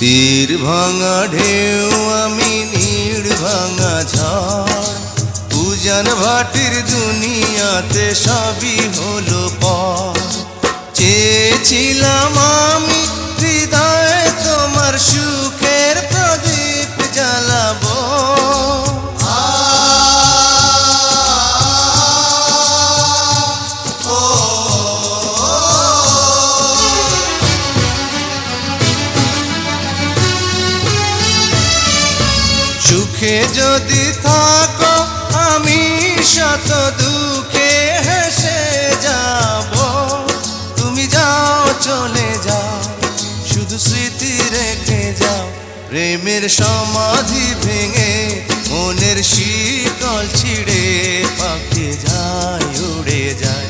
তীর ভাঙা ঢেউ আমি নীড় ভাঙা ঝড়, উজান ভাটির দুনিয়াতে সবই হলো পর। চেয়েছিলাম আমি হৃদয়ে তোমার সুখের প্রদীপ জ্বালাবো, সুখে যদি থাকো আমি শত দুঃখে হেসে যাব। তুমি যাও চলে যাও, শুধু স্মৃতি রেখে যাও। প্রেমের সমাধি ভেঙে মনের শিকল ছিঁড়ে পাখি যায় উড়ে যায়।